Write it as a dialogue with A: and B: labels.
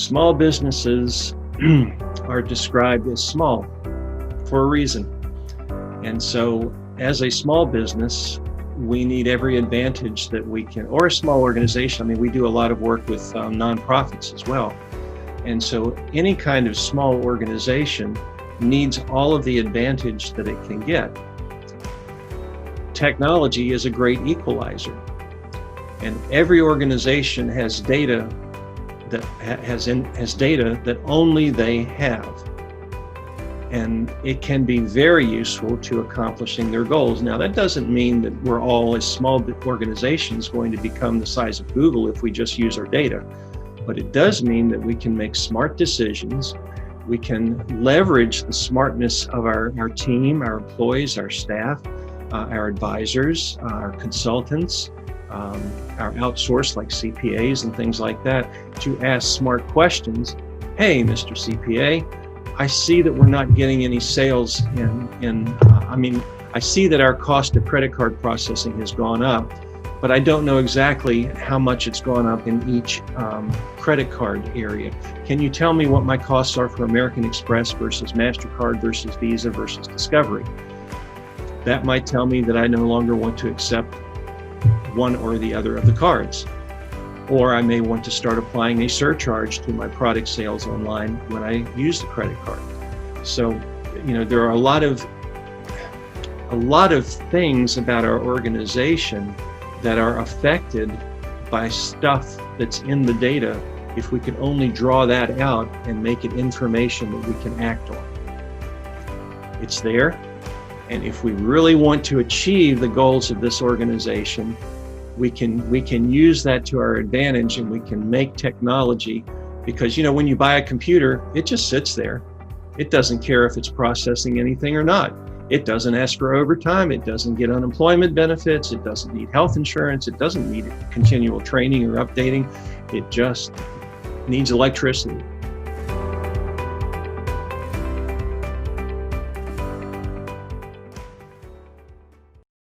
A: Small businesses are described as small for a reason. And so as a small business, we need every advantage that we can, or a small organization. I mean, we do a lot of work with nonprofits as well. And so any kind of small organization needs all of the advantage that it can get. Technology is a great equalizer. And every organization has data that has data that only they have. And it can be very useful to accomplishing their goals. Now, that doesn't mean that we're all, as small organizations, going to become the size of Google if we just use our data. But it does mean that we can make smart decisions. We can leverage the smartness of our team, our employees, our staff, our advisors, our consultants, our outsourced like CPAs and things like that, to ask smart questions. Hey, Mr. CPA, I see that we're not getting any sales I see that our cost of credit card processing has gone up, but I don't know exactly how much it's gone up in each credit card area. Can you tell me what my costs are for American Express versus MasterCard versus Visa versus Discovery? That might tell me that I no longer want to accept one or the other of the cards. Or I may want to start applying a surcharge to my product sales online when I use the credit card. So, there are a lot of things about our organization that are affected by stuff that's in the data, if we could only draw that out and make it information that we can act on. It's there, and if we really want to achieve the goals of this organization, we can use that to our advantage, and we can make technology, because when you buy a computer, it just sits there. It doesn't care if it's processing anything or not. It doesn't ask for overtime. It doesn't get unemployment benefits. It doesn't need health insurance. It doesn't need continual training or updating. It just needs electricity.